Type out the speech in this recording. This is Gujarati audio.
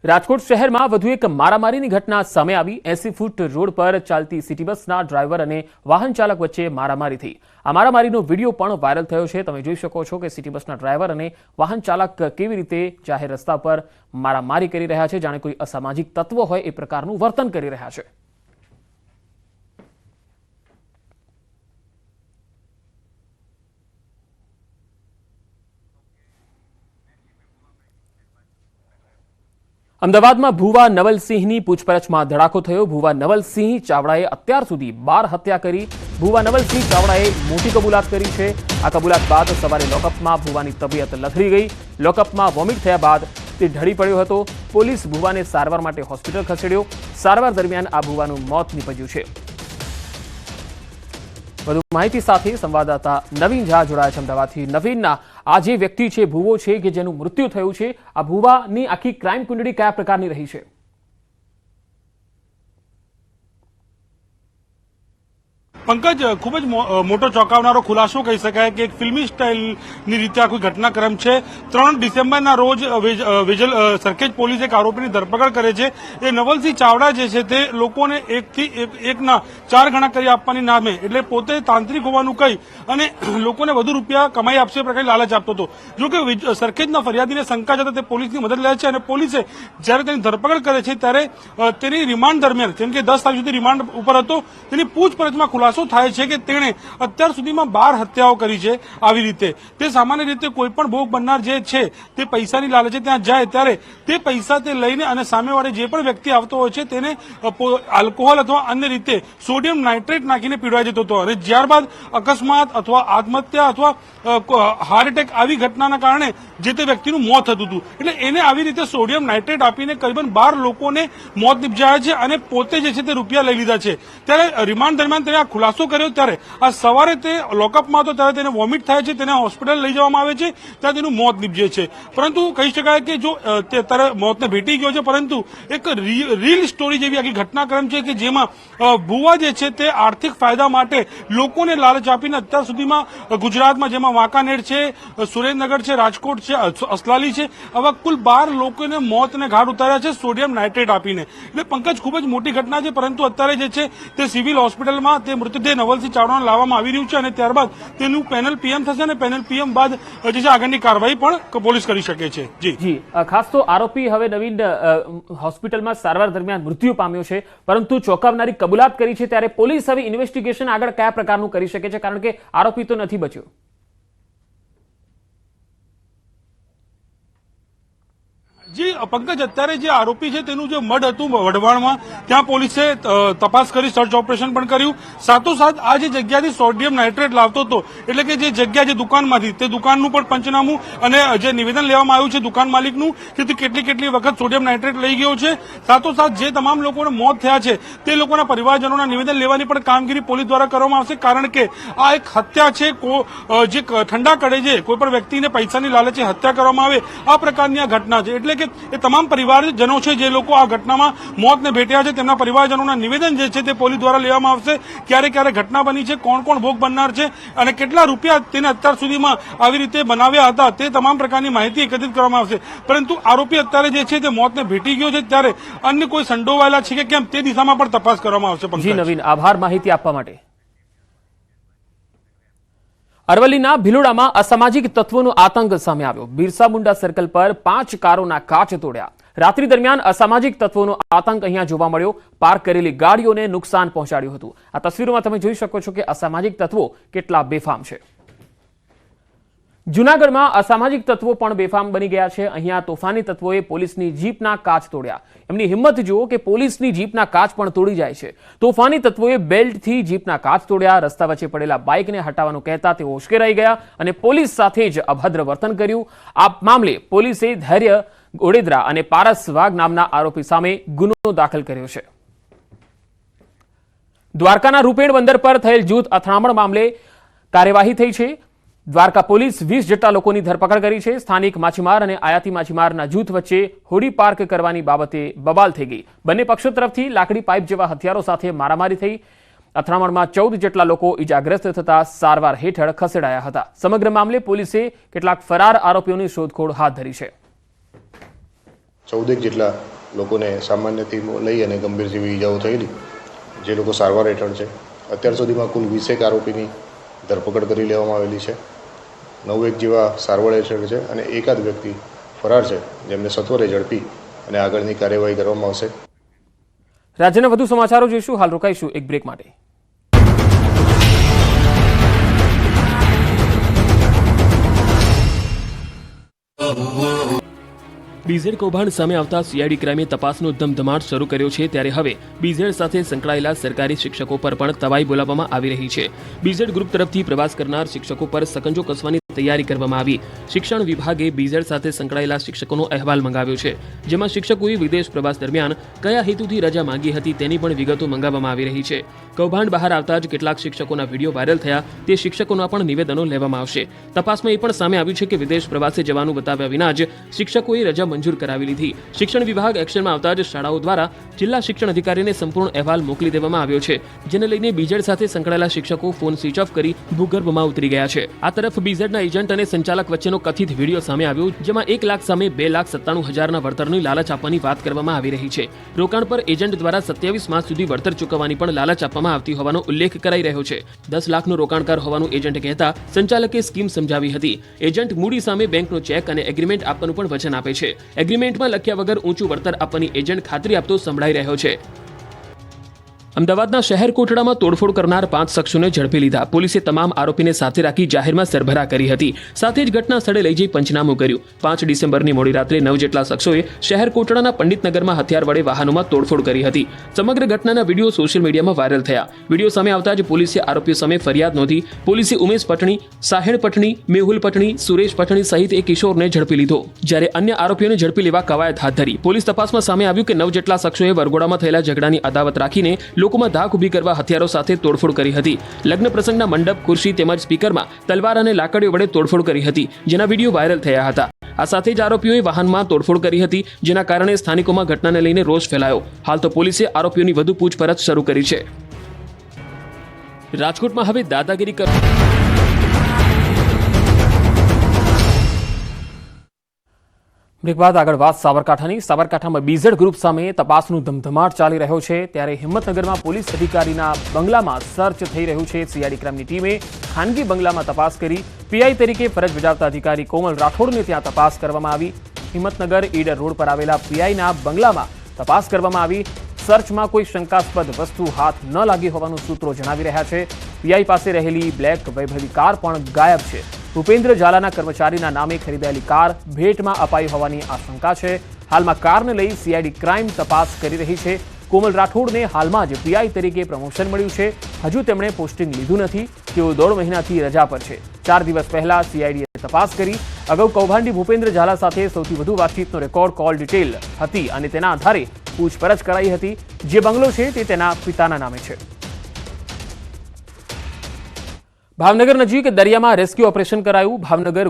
રાજકોટ શહેરમાં વધુ એક મારામારીની ઘટના સામે આવી। 80 ફૂટ રોડ પર ચાલતી સિટી બસના ડ્રાઈવર અને વાહન ચાલક વચ્ચે મારામારી થઈ। આ મારામારીનો વિડીયો પણ વાયરલ થયો છે। તમે જોઈ શકો છો કે સિટી બસના ડ્રાઈવર અને વાહન ચાલક કેવી રીતે જાહેર રસ્તા પર મારામારી કરી રહ્યા છે, જાણે કોઈ અસામાજિક તત્વ હોય એ પ્રકારનું વર્તન કરી રહ્યા છે। અમદાવાદમાં ભુવા નવલસિંહની પૂછપરછમાં ધડાકો થયો। ભુવા નવલસિંહ ચાવડાએ અત્યાર સુધી 12 હત્યા કરી। ભુવા નવલસિંહ ચાવડાએ મોટી કબૂલાત કરી છે। આ કબૂલાત બાદ સવારે લોકઅપમાં ભુવાની તબિયત લથડી ગઈ। લોકઅપમાં વોમિટ થયા બાદ તે ઢળી પડ્યો હતો। પોલીસ ભુવાને સારવાર માટે હોસ્પિટલ ખસેડ્યો। સારવાર દરમિયાન આ ભુવાનું મોત નીપજ્યું છે। વધુ માહિતી સાથે સંવાદદાતા નવીન ઝા જોડાયા છે અમદાવાદથી। નવીનના આ જે વ્યક્તિ છે, ભુવો છે કે જેનું મૃત્યુ થયું છે, આ ભુવાની આખી ક્રાઇમ કુંડળી કયા પ્રકારની રહી છે? પંકજ, ખૂબ જ મોટો ચોંકાવનારો ખુલાસો કહી શકાય કે એક ફિલ્મી સ્ટાઇલની રીતે આખો ઘટનાક્રમ છે। 3 ડિસેમ્બરના રોજ વેજલ સરખેજ પોલીસ એક આરોપીની ધરપકડ કરે છે। એ નવલસિંહ ચાવડા જે છે તે લોકોને એકના 4 ગણા કરી આપવાની નામે, એટલે પોતે તાંત્રિક હોવાનું કહી અને લોકોને વધુ રૂપિયા કમાઈ આપશે એ પ્રકારની લાલચ આપતો હતો। જો કે સરખેજના ફરિયાદીને શંકા જતા તે પોલીસની મદદ લે છે અને પોલીસે જ્યારે તેની ધરપકડ કરે છે ત્યારે તેની રિમાન્ડ દરમિયાન, જેમ કે 10 તારીખ સુધી રિમાન્ડ ઉપર હતો, તેની પૂછપરછમાં ખુલાસો થાય છે કે તેણે અત્યાર સુધીમાં 12 હત્યાઓ કરી છે। આવી રીતે તે સામાન્ય રીતે કોઈ પણ ભોગ બનનાર જે છે તે પૈસાની લાલચે ત્યાં જાય ત્યારે તે પૈસા તે લઈને અને સામેવાળે જે પણ વ્યક્તિ આવતો હોય છે તેને આલ્કોહોલ અથવા અન્ય રીતે સોડિયમ નાઇટ્રેટ નાખીને પીવડાવી જતો હતો અને ત્યારબાદ અકસ્માત અથવા આત્મહત્યા અથવા હાર્ટ એટેક આવી ઘટનાના કારણે જે તે વ્યક્તિનું મોત થતું હતું। એટલે એને આવી રીતે સોડિયમ નાઇટ્રેટ આપીને કરીબન 12 લોકોને મોત નિપજાયા છે અને પોતે જે છે તે રૂપિયા લઈ લીધા છે। ત્યારે રિમાન્ડ દરમિયાન તેને આ ખુલાસો કર્યો ત્યારે આ સવારે તે લોકઅપમાં હતો ત્યારે તેને વોમિટ થાય છે, તેને હોસ્પિટલ લઈ જવામાં આવે છે, ત્યારે તેનું મોત નીપજે છે। પરંતુ કહી શકાય કે જો તે ત્યારે મોતને ભેટી ગયો છે, પરંતુ એક રીલ સ્ટોરી જેવી આખી ઘટનાક્રમ છે કે જેમાં ભુવા જે છે તે આર્થિક ફાયદા માટે લોકોને લાલચ આપીને અત્યાર સુધીમાં ગુજરાતમાં, જેમાં વાંકાનેર છે, સુરેન્દ્રનગર છે, રાજકોટ છે, અસલાલી છે, આવા કુલ 12 લોકોને મોતને ઘાટ ઉતાર્યા છે સોડિયમ નાઇટ્રેટ આપીને। એટલે પંકજ, ખૂબ જ મોટી ઘટના છે, પરંતુ અત્યારે જે છે તે સિવિલ હોસ્પિટલમાં તે મૃતદેહ નવલસિંહ ચાવડાને લાવવામાં આવી રહ્યું છે અને ત્યારબાદ તેનું પેનલ પીએમ થશે અને પેનલ પીએમ બાદ જે છે આગળની કાર્યવાહી પણ પોલીસ કરી શકે છે। જી, ખાસ તો આરોપી હવે નવીન હોસ્પિટલમાં સારવાર દરમિયાન મૃત્યુ પામ્યો છે, પરંતુ ચોંકાવનારી કબૂલાત કરી છે, ત્યારે પોલીસ હવે ઇન્વેસ્ટિગેશન આગળ કયા પ્રકારનું કરી શકે છે, કારણ કે આરોપી તો નથી બચ્યો? જી પંકજ, અત્યારે જે આરોપી છે તેનું જે મઢ હતું વઢવાણમાં, ત્યાં પોલીસે તપાસ કરી, સર્ચ ઓપરેશન પણ કર્યું। સાથોસાથ આ જે જગ્યાથી સોડિયમ નાઇટ્રેટ લાવતો હતો, એટલે કે જે જગ્યા, જે દુકાનમાંથી, તે દુકાનનું પણ પંચનામું અને જે નિવેદન લેવામાં આવ્યું છે દુકાન માલિકનું કે તે કેટલી વખત સોડિયમ નાઇટ્રેટ લઈ ગયો છે। સાથોસાથ જે તમામ લોકોને મોત થયા છે તે લોકોના પરિવારજનોના નિવેદન લેવાની પણ કામગીરી પોલીસ દ્વારા કરવામાં આવશે, કારણ કે આ એક હત્યા છે, જે ઠંડા કડે છે કોઈ પણ વ્યક્તિને પૈસાની લાલચે હત્યા કરવામાં આવે આ પ્રકારની આ ઘટના છે। એટલે કે એ તમામ પરિવારજનો છે જે લોકો આ ઘટનામાં મોતને ભેટ્યા છે, તેમના પરિવારજનોના નિવેદન જે છે તે પોલીસ દ્વારા લેવામાં આવશે। ક્યારે ઘટના બની છે, કોણ ભોગ બનનાર છે અને કેટલા રૂપિયા તેને અત્યાર સુધીમાં આવી રીતે બનાવ્યા હતા, તે તમામ પ્રકારની માહિતી એકત્રિત કરવામાં આવશે। પરંતુ આરોપી અત્યારે જે છે તે મોતને ભેટી ગયો છે, ત્યારે અન્ય કોઈ સંડોવાયેલા છે કે કેમ તે દિશામાં પણ તપાસ કરવામાં આવશે। જી નવીન, આભાર માહિતી આપવા માટે। અરવલ્લીના ભિલોડામાં અસામાજિક તત્વોનો આતંક સામે આવ્યો। બિરસા મુંડા સર્કલ પર 5 કારોના કાચ તોડ્યા। રાત્રિ દરમિયાન અસામાજિક તત્વોનો આતંક અહીંયા જોવા મળ્યો। પાર્ક કરેલી ગાડીઓને નુકસાન પહોંચાડ્યું હતું। આ તસવીરોમાં તમે જોઈ શકો છો કે અસામાજિક તત્વો કેટલા બેફામ છે। જૂનાગઢમાં અસામાજિક તત્વો પણ બેફામ બની ગયા છે। અહીંયા તોફાની તત્વોએ પોલીસની જીપના કાચ તોડ્યા। એમની હિંમત જુઓ કે પોલીસની જીપના કાચ પણ તોડી જાય છે। તોફાની તત્વોએ બેલ્ટથી જીપના કાચ તોડ્યા। રસ્તા વચ્ચે પડેલા બાઇકને હટાવવાનું કહેતા તેઓ ઉશ્કેરાઈ ગયા અને પોલીસ સાથે જ અભદ્ર વર્તન કર્યું। આ મામલે પોલીસે ધૈર્ય ઓડેદરા અને પારસ વાઘ નામના આરોપી સામે ગુનો દાખલ કર્યો છે। દ્વારકાના રૂપેણ બંદર પર થયેલ જૂથ અથડામણ મામલે કાર્યવાહી થઈ છે। દ્વારકા પોલીસ 20 જેટલા લોકોની ધરપકડ કરી છે। સ્થાનિક માછીમાર અને આયાતી માછીમારના જૂથ વચ્ચે હોડી પાર્ક કરવાની બાબતે બબાલ થઈ ગઈ। બંને પક્ષો તરફથી લાકડી પાઇપ જેવા હથિયારો સાથે મારામારી થઈ। અથડામણમાં 14 જેટલા લોકો ઇજાગ્રસ્ત થતા સારવાર હેઠળ ખસેડાયા હતા। સમગ્ર મામલે પોલીસે કેટલાક ફરાર આરોપીઓની શોધખોળ હાથ ધરી છે। 14 જેટલા લોકોને સામાન્યથી લઈ અને ગંભીર જેવી ઈજાઓ થયેલી, જે લોકો સારવાર હેઠળ છે. અત્યાર સુધીમાં કુલ 20 આરોપીની ધરપકડ કરી લેવામાં આવેલી છે. 9 જેવા સારવાર હેઠળ છે અને એકાદ વ્યક્તિ ફરાર છે, જેમને સત્વરે ઝડપી અને આગળની કાર્યવાહી કરવામાં આવશે. રાજ્યના વધુ સમાચારો જોઈશું. હાલ રોકાઈશું એક બ્રેક માટે. બીઝેડ કૌભાંડ સામે આવતા સીઆઈડી ક્રાઇમે તપાસનો ધમધમાટ શરૂ કર્યો છે. ત્યારે હવે બીઝેડ સાથે સંકળાયેલા સરકારી શિક્ષકો પર પણ તવાઈ બોલાવવામાં આવી રહી છે. બીઝેડ ગ્રુપ તરફથી પ્રવાસ કરનાર શિક્ષકો પર સકંજો કસવાની તૈયારી કરવામાં આવી. શિક્ષણ વિભાગે બીઝેડ સાથે સંકળાયેલા શિક્ષકોનો અહેવાલ મંગાવ્યો છે, જેમાં શિક્ષકોએ વિદેશ પ્રવાસ દરમિયાન કયા હેતુથી રજા માંગી હતી તેની પણ વિગતો મંગાવવામાં આવી રહી છે. કૌભાંડ બહાર આવતા જ કેટલાક શિક્ષકોના વિડીયો વાયરલ થયા. તે શિક્ષકોના પણ નિવેદનો લેવામાં આવશે. તપાસમાં એ પણ સામે આવ્યું છે કે વિદેશ પ્રવાસે જવાનું બતાવ્યા વિના જ શિક્ષકોએ રજા મંજૂર કરાવી લીધી. શિક્ષણ વિભાગ એક્શનમાં આવતા જ શાળાઓ દ્વારા જિલ્લા શિક્ષણ અધિકારીને સંપૂર્ણ અહેવાલ મોકલી દેવામાં આવ્યો છે, જેને લઈને બીઝેડ સાથે સંકળાયેલા શિક્ષકો ફોન સ્વિચ ઓફ કરી ભૂગર્ભમાં ઉતરી ગયા છે. આ તરફ બીઝેડના એજન્ટ અને સંચાલક વચ્ચેનો કથિત વિડીયો સામે આવ્યો, જેમાં 1 લાખ સામે 2,97,000ના વળતરની લાલચ આપવાની વાત કરવામાં આવી રહી છે. રોકાણ પર એજન્ટ દ્વારા 27 માસ સુધી વળતર ચૂકવવાની પણ લાલચ આપવામાં આવતી હોવાનો ઉલ્લેખ કરાઈ રહ્યો છે. 10 લાખનો રોકાણકાર હોવાનું એજન્ટ કહેતા સંચાલકે સ્કીમ સમજાવી હતી. એજન્ટ મૂડી સામે બેંકનો ચેક અને એગ્રીમેન્ટ આપવાનું પણ વચન આપે છે. એગ્રીમેન્ટમાં લખ્યા વગર ઊંચું વળતર આપવાની એજન્ટ ખાતરી આપતો સંભળાઈ રહ્યો છે. અમદાવાદના શહેર કોટડામાં તોડફોડ કરનાર 5 શખ્સોને ઝડપી લીધા. પોલીસે તમામ આરોપીને સાથે રાખી જાહેરમાં સરભરા કરી હતી. સાથે જ ઘટના સ્થળે લઈ જઈ પંચનામું કર્યું. 5 ડિસેમ્બરની મોડી રાત્રે 9 જેટલા શખ્સોએ શહેર કોટડાના પંડિતનગરમાં હથિયાર વડે વાહનોમાં તોડફોડ કરી હતી. સમગ્ર ઘટનાના વિડીયો સોશિયલ મીડિયામાં વાયરલ થયા. વિડીયો સામે આવતા જ પોલીસે આરોપીઓ સામે ફરિયાદ નોંધી. પોલીસે ઉમેશ પટણી, સાહેણ પટણી, મેહુલ પટણી, સુરેશ પટણી સહિત એક કિશોરને ઝડપી લીધો, જ્યારે અન્ય આરોપીઓને ઝડપી લેવા કવાયત હાથ ધરી. પોલીસ તપાસમાં સામે આવ્યું કે 9 જેટલા શખ્સોએ વરઘોડામાં થયેલા ઝઘડાની અદાવત રાખીને લોકોમાં ધાક ઊભી કરવા હથિયારો સાથે તોડફોડ કરી હતી. લગ્ન પ્રસંગના મંડપ, ખુરશી તેમજ સ્પીકરમાં તલવાર અને લાકડીઓ વડે તોડફોડ કરી હતી, જેના વિડીયો વાયરલ થયા હતા. આ સાથે જ આરોપીઓએ વાહનમાં તોડફોડ કરી હતી, જેના કારણે સ્થાનિકોમાં ઘટનાને લઈને રોષ ફેલાયો. હાલ તો પોલીસે આરોપીઓની વધુ પૂછપરછ શરૂ કરી છે. રાજકોટમાં હવે દાદાગીરી બ્રેક બાદ આગળ વાત સાબરકાંઠાની. સાબરકાંઠામાં બીઝેડ ગ્રુપ સામે તપાસનું ધમધમાટ ચાલી રહ્યો છે. ત્યારે હિંમતનગરમાં પોલીસ અધિકારીના બંગલામાં સર્ચ થઈ રહ્યું છે. સીઆઈડી ક્રાઇમની ટીમે ખાનગી બંગલામાં તપાસ કરી. પીઆઈ તરીકે ફરજ બજાવતા અધિકારી કોમલ રાઠોડને ત્યાં તપાસ કરવામાં આવી. હિંમતનગર ઈડર રોડ પર આવેલા પીઆઈના બંગલામાં તપાસ કરવામાં આવી. સર્ચમાં કોઈ શંકાસ્પદ વસ્તુ હાથ ન લાગી હોવાનું સૂત્રો જણાવી રહ્યા છે. પીઆઈ પાસે રહેલી બ્લેક વૈભવી કાર પણ ગાયબ છે. ભૂપેન્દ્ર ઝાલાના કર્મચારીના નામે ખરીદાયેલી કાર ભેટમાં અપાઈ હોવાની આશંકા છે. હાલમાં કારને લઈ સીઆઈડી ક્રાઇમ તપાસ કરી રહી છે. કોમલ રાઠોડને હાલમાં જ પીઆઈ તરીકે પ્રમોશન મળ્યું છે. હજુ તેમણે પોસ્ટિંગ લીધું નથી. તેઓ 1.5 મહિનાથી રજા પર છે. 4 દિવસ પહેલા સીઆઈડીએ તપાસ કરી. અગાઉ કૌભાંડી ભૂપેન્દ્ર ઝાલા સાથે સૌથી વધુ વાતચીતનો રેકોર્ડ કોલ ડિટેલ હતી અને તેના આધારે પૂછપરછ કરાઈ હતી. જે બંગલો છે તે તેના પિતાના નામે છે. ભાવનગર નજીક દરિયામાં રેસ્ક્યુ ઓપરેશન કરાયું. ભાવનગર